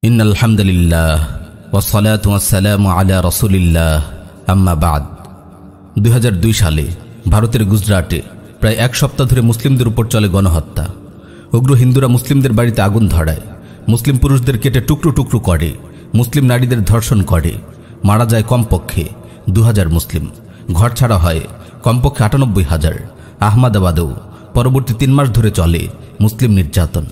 ইন্নাল হামদুলিল্লাহ ওয়াসসালাতু ওয়াসসালামু আলা রাসূলিল্লাহ আম্মা বাদ। 2002 সালে ভারতের গুজরাটে প্রায় এক সপ্তাহ ধরে মুসলিমদের উপর চলে গণহত্যা। উগ্র হিন্দুরা মুসলিমদের বাড়িতে আগুন ধরায়, মুসলিম পুরুষদের কেটে টুকরো টুকরো করে, মুসলিম নারীদের ধর্ষণ করে। মারা যায় কমপক্ষে 2000 মুসলিম, ঘর ছাড়া হয় কমপক্ষে 98,000। আহমেদাবাদেও পরবর্তী 3 মাস ধরে চলে মুসলিম নির্যাতন।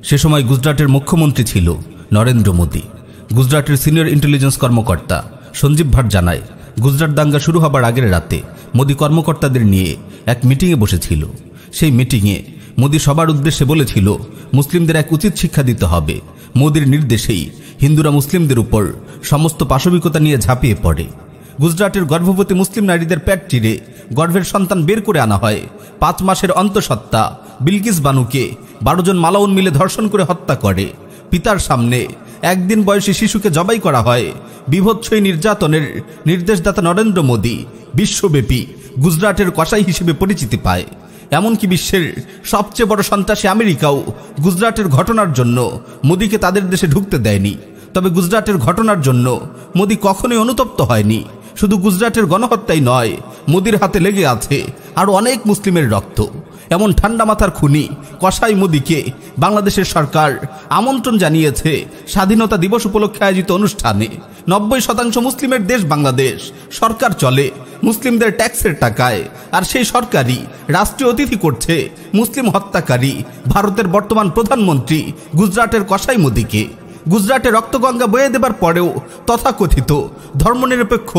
সে সময় গুজরাটের মুখ্যমন্ত্রী ছিল নরেন্দ্র মোদী। গুজরাটের সিনিয়র ইন্টেলিজেন্স কর্মকর্তা সঞ্জীব ভাট জানায়, গুজরাট দাঙ্গা শুরু হবার আগের রাতে মোদী কর্মকর্তাদের নিয়ে এক মিটিংয়ে বসেছিল। সেই মিটিংয়ে মোদী সবার উদ্দেশ্যে বলেছিল, মুসলিমদের এক উচিত শিক্ষা দিতে হবে। মোদীর নির্দেশেই হিন্দুরা মুসলিমদের উপর সমস্ত পাশবিকতা নিয়ে ঝাঁপিয়ে পড়ে। গুজরাটের গর্ভবতী মুসলিম নারীদের পেট চিরে গর্ভের সন্তান বের করে আনা হয়। 5 মাসের অন্তঃসত্ত্বা বিলকিস বানুকে 12 জন মালাউন মিলে ধর্ষণ করে হত্যা করে। পিতার সামনে একদিন বয়সী শিশুকে জবাই করা হয়। বিভৎস এই নির্যাতনের নির্দেশদাতা নরেন্দ্র মোদী বিশ্বব্যাপী গুজরাটের কসাই হিসেবে পরিচিতি পায়। এমনকি বিশ্বের সবচেয়ে বড় সন্ত্রাসী আমেরিকাও গুজরাটের ঘটনার জন্য মোদীকে তাদের দেশে ঢুকতে দেয়নি। তবে গুজরাটের ঘটনার জন্য মোদী কখনোই অনুতপ্ত হয়নি। শুধু গুজরাটের গণহত্যাই নয়, মোদীর হাতে লেগে আছে আরও অনেক মুসলিমের রক্ত। এমন ঠান্ডা মাথার খুনি কসাই মোদীকে বাংলাদেশের সরকার আমন্ত্রণ জানিয়েছে স্বাধীনতা দিবস উপলক্ষে আয়োজিত অনুষ্ঠানে। 90% মুসলিমের দেশ বাংলাদেশ, সরকার চলে মুসলিমদের ট্যাক্সের টাকায়, আর সেই সরকারই রাষ্ট্রীয় অতিথি করছে মুসলিম হত্যাকারী ভারতের বর্তমান প্রধানমন্ত্রী গুজরাটের কসাই মোদীকে। গুজরাটে রক্তগঙ্গা বয়ে দেবার পরেও তথাকথিত ধর্মনিরপেক্ষ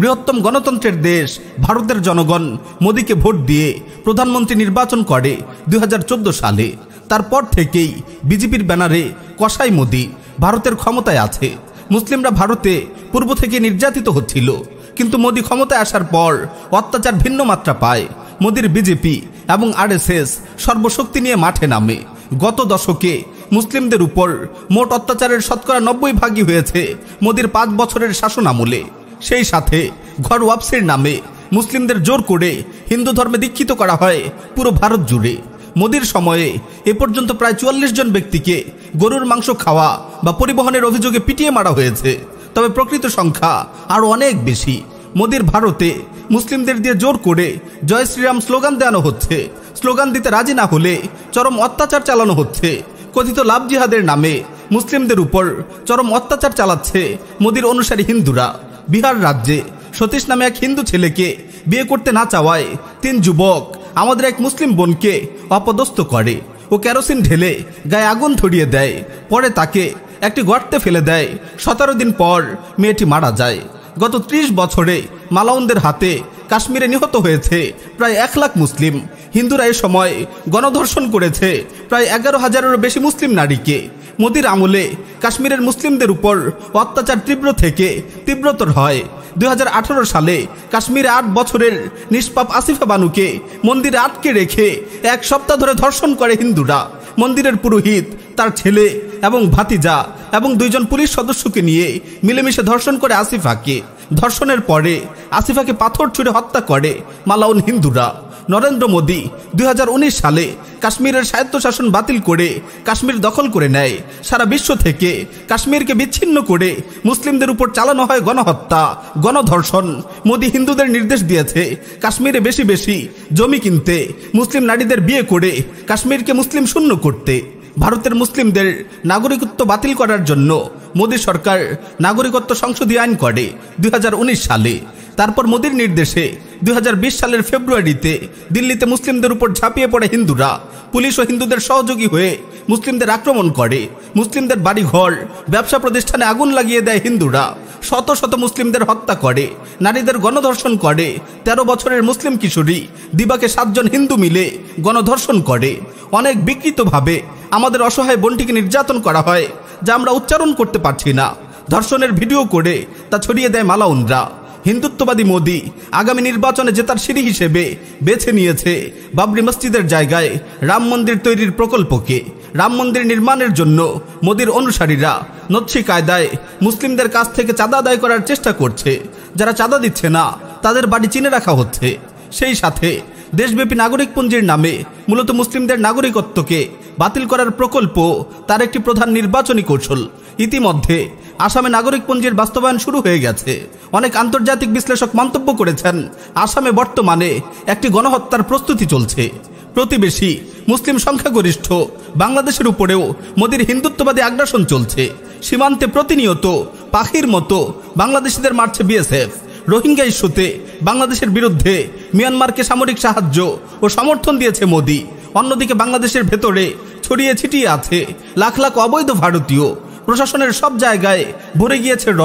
বৃহত্তম গণতন্ত্রের দেশ ভারতের জনগণ মোদীকে ভোট দিয়ে প্রধানমন্ত্রী নির্বাচন করে 2014 সালে। তারপর থেকেই বিজেপির ব্যানারে কসাই মোদী ভারতের ক্ষমতায় আছে। মুসলিমরা ভারতে পূর্ব থেকে নির্যাতিত হচ্ছিল, কিন্তু মোদী ক্ষমতায় আসার পর অত্যাচার ভিন্ন মাত্রা পায়। মোদীর বিজেপি এবং আরএসএস সর্বশক্তি নিয়ে মাঠে নামে। গত দশকে মুসলিমদের উপর মোট অত্যাচারের শতকরা 90% হয়েছে মোদীর 5 বছরের শাসন আমলে। সেই সাথে ঘর ওয়াপসির নামে মুসলিমদের জোর করে হিন্দু ধর্মে দীক্ষিত করা হয় পুরো ভারত জুড়ে। মোদীর সময়ে এ পর্যন্ত প্রায় 44 জন ব্যক্তিকে গরুর মাংস খাওয়া বা পরিবহনের অভিযোগে পিটিয়ে মারা হয়েছে। তবে প্রকৃত সংখ্যা আরও অনেক বেশি। মোদীর ভারতে মুসলিমদের দিয়ে জোর করে জয় শ্রীরাম স্লোগান দেওয়ানো হচ্ছে। স্লোগান দিতে রাজি না হলে চরম অত্যাচার চালানো হচ্ছে। কথিত লাভ জিহাদের নামে মুসলিমদের উপর চরম অত্যাচার চালাচ্ছে মোদীর অনুসারী হিন্দুরা। বিহার রাজ্যে সতীশ নামে এক হিন্দু ছেলেকে বিয়ে করতে না চাওয়ায় 3 যুবক আমাদের এক মুসলিম বোনকে অপদস্থ করে ও কেরোসিন ঢেলে গায়ে আগুন ধরিয়ে দেয়। পরে তাকে একটি গর্তে ফেলে দেয়। 17 দিন পর মেয়েটি মারা যায়। গত 30 বছরে মালাউনদের হাতে কাশ্মীরে নিহত হয়েছে প্রায় 1 লাখ মুসলিম। হিন্দুরা এ সময় গণধর্ষণ করেছে প্রায় 11,000-এরও বেশি মুসলিম নারীকে। মোদীর আমলে কাশ্মীরের মুসলিমদের উপর অত্যাচার তীব্র থেকে তীব্রতর হয়। 2018 সালে কাশ্মীরে 8 বছরের নিষ্পাপ আসিফা বানুকে মন্দিরে আটকে রেখে 1 সপ্তাহ ধরে ধর্ষণ করে হিন্দুরা। মন্দিরের পুরোহিত, তার ছেলে এবং ভাতিজা এবং 2 জন পুলিশ সদস্যকে নিয়ে মিলেমিশে ধর্ষণ করে আসিফাকে। ধর্ষণের পরে আসিফাকে পাথর ছুঁড়ে হত্যা করে মালাউন হিন্দুরা। নরেন্দ্র মোদী 2019 সালে কাশ্মীরের স্বায়ত্তশাসন বাতিল করে কাশ্মীর দখল করে নেয়। সারা বিশ্ব থেকে কাশ্মীরকে বিচ্ছিন্ন করে মুসলিমদের উপর চালানো হয় গণহত্যা, গণধর্ষণ। মোদী হিন্দুদের নির্দেশ দিয়েছে কাশ্মীরে বেশি বেশি জমি কিনতে, মুসলিম নারীদের বিয়ে করে কাশ্মীরকে মুসলিম শূন্য করতে। ভারতের মুসলিমদের নাগরিকত্ব বাতিল করার জন্য মোদী সরকার নাগরিকত্ব সংশোধনী আইন করে 2019 সালে। তারপর মোদীর নির্দেশে 2020 সালের ফেব্রুয়ারিতে দিল্লিতে মুসলিমদের উপর ঝাঁপিয়ে পড়ে হিন্দুরা। পুলিশ ও হিন্দুদের সহযোগী হয়ে মুসলিমদের আক্রমণ করে। মুসলিমদের বাড়িঘর, ব্যবসা প্রতিষ্ঠানে আগুন লাগিয়ে দেয় হিন্দুরা। শত শত মুসলিমদের হত্যা করে, নারীদের গণধর্ষণ করে। 13 বছরের মুসলিম কিশোরী দিবাকে 7 জন হিন্দু মিলে গণধর্ষণ করে। অনেক বিকৃতভাবে আমাদের অসহায় বোনটিকে নির্যাতন করা হয়, যা আমরা উচ্চারণ করতে পারছি না। ধর্ষণের ভিডিও করে তা ছড়িয়ে দেয় মালাউনরা। হিন্দুত্ববাদী মোদী আগামী নির্বাচনে জেতার সিঁড়ি হিসেবে বেছে নিয়েছে বাবরি মসজিদের জায়গায় রাম মন্দির তৈরির প্রকল্পকে। রাম মন্দির নির্মাণের জন্য মোদীর অনুসারীরা নকশি কায়দায় মুসলিমদের কাছ থেকে চাঁদা আদায় করার চেষ্টা করছে। যারা চাঁদা দিচ্ছে না তাদের বাড়ি চিনে রাখা হচ্ছে। সেই সাথে দেশব্যাপী নাগরিকপঞ্জির নামে মূলত মুসলিমদের নাগরিকত্বকে বাতিল করার প্রকল্প তার একটি প্রধান নির্বাচনী কৌশল। ইতিমধ্যে আসামে নাগরিকপঞ্জির বাস্তবায়ন শুরু হয়ে গেছে। অনেক আন্তর্জাতিক বিশ্লেষক মন্তব্য করেছেন, আসামে বর্তমানে একটি গণহত্যার প্রস্তুতি চলছে। প্রতিবেশী মুসলিম সংখ্যাগরিষ্ঠ বাংলাদেশের উপরেও মোদির হিন্দুত্ববাদী আগ্রাসন চলছে। সীমান্তে প্রতিনিয়ত পাখির মতো বাংলাদেশিদের মারছে বিএসএফ। রোহিঙ্গা ইস্যুতে বাংলাদেশের বিরুদ্ধে মিয়ানমারকে সামরিক সাহায্য ও সমর্থন দিয়েছে মোদি। অন্যদিকে বাংলাদেশের ভেতরে ছড়িয়ে ছিটিয়ে আছে লাখ লাখ অবৈধ ভারতীয়। প্রশাসনের সব জায়গায় ভরে গিয়েছে র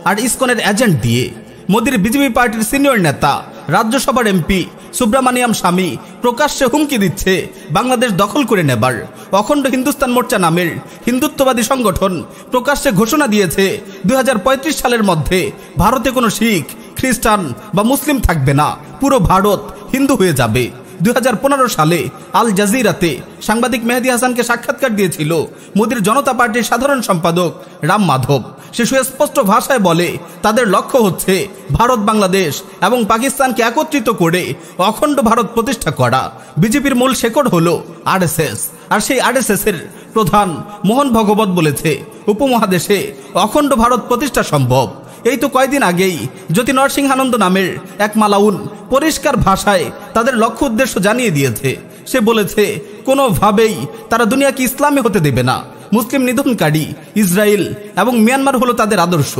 আর ইসকনের এজেন্ট দিয়ে। মোদির বিজেপি পার্টির সিনিয়র নেতা রাজ্যসভার এমপি সুব্রামানিয়াম স্বামী প্রকাশ্যে হুমকি দিচ্ছে বাংলাদেশ দখল করে নেবার। অখণ্ড হিন্দুস্তান মোর্চা নামের হিন্দুত্ববাদী সংগঠন প্রকাশ্যে ঘোষণা দিয়েছে 2035 সালের মধ্যে ভারতে কোনো শিখ, খ্রিস্টান বা মুসলিম থাকবে না, পুরো ভারত হিন্দু হয়ে যাবে। 2015 সালে আল জাজিরাতে সাংবাদিক মেহেদী হাসানকে সাক্ষাৎকার দিয়েছিল মোদির জনতা পার্টির সাধারণ সম্পাদক রাম মাধব। সে সুস্পষ্ট ভাষায় বলে, তাদের লক্ষ্য হচ্ছে ভারত, বাংলাদেশ এবং পাকিস্তানকে একত্রিত করে অখণ্ড ভারত প্রতিষ্ঠা করা। বিজেপির মূল শেকড় হলো আরএসএস, আর সেই আরএসএস এর প্রধান মোহন ভগবত বলেছে উপমহাদেশে অখণ্ড ভারত প্রতিষ্ঠা সম্ভব। এই তো কয়েকদিন আগেই জ্যোতি নরসিংহানন্দ নামের এক মালাউন পরিষ্কার ভাষায় তাদের লক্ষ্য উদ্দেশ্য জানিয়ে দিয়েছে। সে বলেছে, কোনোভাবেই তারা দুনিয়াকে ইসলামে হতে দেবে না। মুসলিম নিধনকারী ইসরায়েল এবং মিয়ানমার হলো তাদের আদর্শ।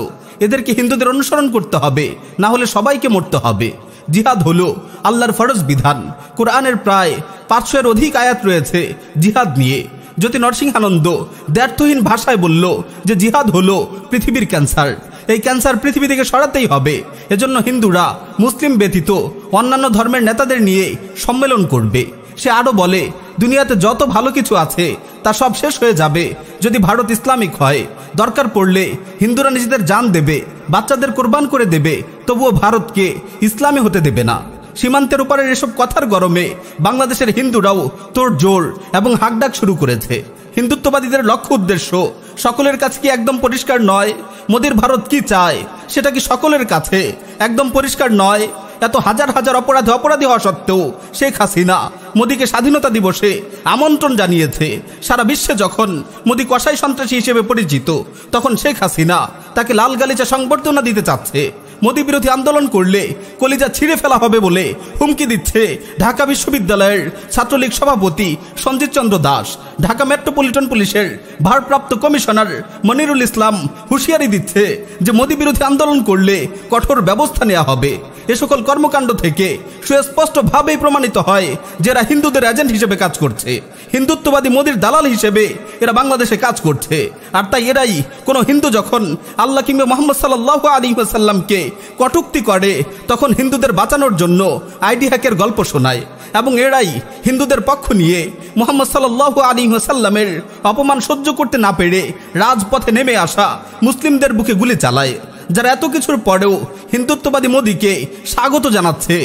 এদেরকে হিন্দুদের অনুসরণ করতে হবে, না হলে সবাইকে মরতে হবে। জিহাদ হলো আল্লাহর ফরজ বিধান। কোরআনের প্রায় 500-এর অধিক আয়াত রয়েছে জিহাদ নিয়ে। জ্যোতি নরসিংহানন্দ দ্ব্যর্থহীন ভাষায় বলল যে জিহাদ হলো পৃথিবীর ক্যান্সার। এই ক্যান্সার পৃথিবী থেকে সরাতেই হবে। এজন্য হিন্দুরা মুসলিম ব্যতীত অন্যান্য ধর্মের নেতাদের নিয়ে সম্মেলন করবে। সে আরো বলে, দুনিয়াতে যত ভালো কিছু আছে তা সব শেষ হয়ে যাবে যদি ভারত ইসলামিক হয়। দরকার পড়লে হিন্দুরা নিজেদের জান দেবে, বাচ্চাদের কোরবান করে দেবে, তবুও ভারতকে ইসলামী হতে দেবে না। সীমান্তের উপরের এসব কথার গরমে বাংলাদেশের হিন্দুরাও তোড়জোড় এবং হাঁকডাক শুরু করেছে। হিন্দুত্ববাদীদের লক্ষ্য উদ্দেশ্য সকলের কাছে কি একদম পরিষ্কার নয়? মোদির ভারত কি চায় সেটা কি সকলের কাছে একদম পরিষ্কার নয়? এত হাজার হাজার অপরাধী হওয়া সত্ত্বেও শেখ হাসিনা মোদিকে স্বাধীনতা দিবসে আমন্ত্রণ জানিয়েছে। সারা বিশ্বে যখন মোদি কসাই সন্ত্রাসী হিসেবে পরিচিত, তখন শেখ হাসিনা তাকে লাল গালিচা সংবর্ধনা দিতে চাচ্ছে। মোদি বিরোধী আন্দোলন করলে কলিজা ছিঁড়ে ফেলা হবে বলে হুমকি দিচ্ছে ঢাকা বিশ্ববিদ্যালয়ের ছাত্রলীগ সভাপতি সঞ্জিত চন্দ্র দাস। ঢাকা মেট্রোপলিটন পুলিশের ভারপ্রাপ্ত কমিশনার মনিরুল ইসলাম হুঁশিয়ারি দিচ্ছে যে মোদি বিরোধী আন্দোলন করলে কঠোর ব্যবস্থা নেওয়া হবে। এ সকল কর্মকাণ্ড থেকে সুস্পষ্টভাবেই প্রমাণিত হয় যে এরা হিন্দুদের এজেন্ট হিসেবে কাজ করছে। হিন্দুত্ববাদী মোদির দালাল হিসেবে এরা বাংলাদেশে কাজ করছে। আর তাই এরাই কোনো হিন্দু যখন আল্লাহ কিংবা মুহাম্মদ সাল্লাল্লাহু আলাইহি ওয়াসাল্লামকে কটূক্তি করে, তখন হিন্দুদের বাঁচানোর জন্য আইডি হ্যাকের গল্প শোনায়। এবং এরাই হিন্দুদের পক্ষ নিয়ে মুহাম্মদ সাল্লাল্লাহু আলাইহি ওয়াসাল্লামের অপমান সহ্য করতে না পেরে রাজপথে নেমে আসা মুসলিমদের বুকে গুলি চালায়। যারা এত কিছুর পরেও হিন্দুত্ববাদী মোদিকে স্বাগত জানাচ্ছে,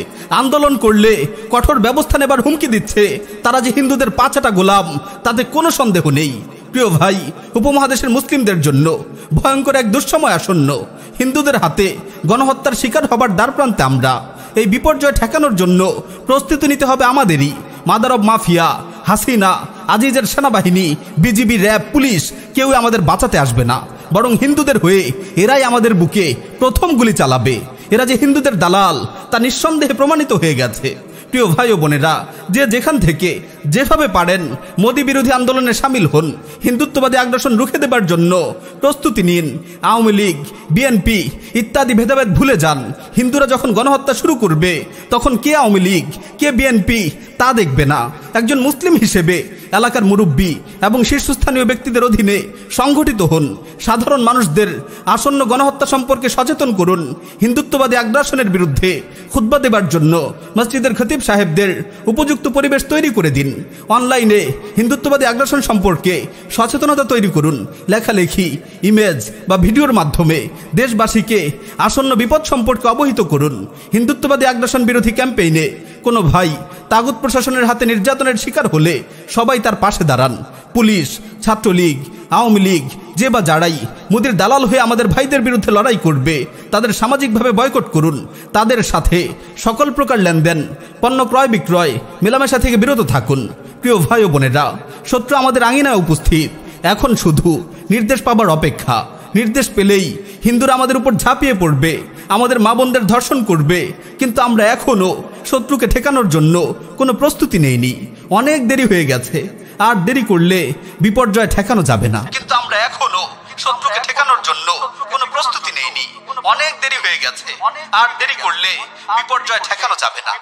আন্দোলন করলে কঠোর ব্যবস্থা নেবার হুমকি দিচ্ছে, তারা যে হিন্দুদের পাঁচাটা গোলাম তাতে কোনো সন্দেহ নেই। প্রিয় ভাই, উপমহাদেশের মুসলিমদের জন্য ভয়ঙ্কর এক দুঃসময় আসন্ন। হিন্দুদের হাতে গণহত্যার শিকার হবার দ্বারপ্রান্তে আমরা। এই বিপর্যয় ঠেকানোর জন্য প্রস্তুতি নিতে হবে আমাদেরই। মাদার অব মাফিয়া, হাসিনা, আজিজের সেনাবাহিনী, বিজিবি, র্যাব, পুলিশ কেউ আমাদের বাঁচাতে আসবে না, বরং হিন্দুদের হয়ে এরাই আমাদের বুকে প্রথম গুলি চালাবে। এরা যে হিন্দুদের দালাল তা নিঃসন্দেহে প্রমাণিত হয়ে গেছে। প্রিয় ভাই ও বোনেরা, যে যেখান থেকে যেভাবে পারেন মোদি বিরোধী আন্দোলনে সামিল হন। হিন্দুত্ববাদী আগ্রাসন রুখে দেবার জন্য প্রস্তুতি নিন। আওয়ামী লীগ, বিএনপি ইত্যাদি ভেদাভেদ ভুলে যান। হিন্দুরা যখন গণহত্যা শুরু করবে, তখন কে আওয়ামী লীগ, কে বিএনপি তা দেখবে না। একজন মুসলিম হিসেবে এলাকার মুরব্বী এবং শীর্ষস্থানীয় ব্যক্তিদের অধীনে সংগঠিত হন। সাধারণ মানুষদের আসন্ন গণহত্যা সম্পর্কে সচেতন করুন। হিন্দুত্ববাদী আগ্রাসনের বিরুদ্ধে খুতবা দেবার জন্য মসজিদের খতিব সাহেবদের উপযুক্ত পরিবেশ তৈরি করে দিন। অনলাইনে হিন্দুত্ববাদী আগ্রাসন সম্পর্কে সচেতনতা তৈরি করুন। লেখালেখি, ইমেজ বা ভিডিওর মাধ্যমে দেশবাসীকে আসন্ন বিপদ সম্পর্কে অবহিত করুন। হিন্দুত্ববাদী আগ্রাসন বিরোধী ক্যাম্পেইনে কোনো ভাই তাগুত প্রশাসনের হাতে নির্যাতনের শিকার হলে সবাই তার পাশে দাঁড়ান। পুলিশ, ছাত্রলীগ, আওয়ামী লীগ যে বা যারাই মোদির দালাল হয়ে আমাদের ভাইদের বিরুদ্ধে লড়াই করবে তাদের সামাজিকভাবে বয়কট করুন। তাদের সাথে সকল প্রকার লেনদেন, পণ্য ক্রয় বিক্রয়, মেলামেশা থেকে বিরত থাকুন। প্রিয় ভাই ও বোনেরা, শত্রু আমাদের আঙিনায় উপস্থিত। এখন শুধু নির্দেশ পাবার অপেক্ষা। নির্দেশ পেলেই হিন্দুরা আমাদের উপর ঝাঁপিয়ে পড়বে, আমাদের মা বোনদের ধর্ষণ করবে। কিন্তু আমরা এখনো শত্রুকে ঠেকানোর জন্য কোনো প্রস্তুতি নেইনি। অনেক দেরি হয়ে গেছে, আর দেরি করলে বিপর্যয় ঠেকানো যাবে না। কিন্তু আমরা এখনো শত্রুকে ঠেকানোর জন্য কোনো প্রস্তুতি নেইনি। অনেক দেরি হয়ে গেছে, আর দেরি করলে বিপর্যয় ঠেকানো যাবে না।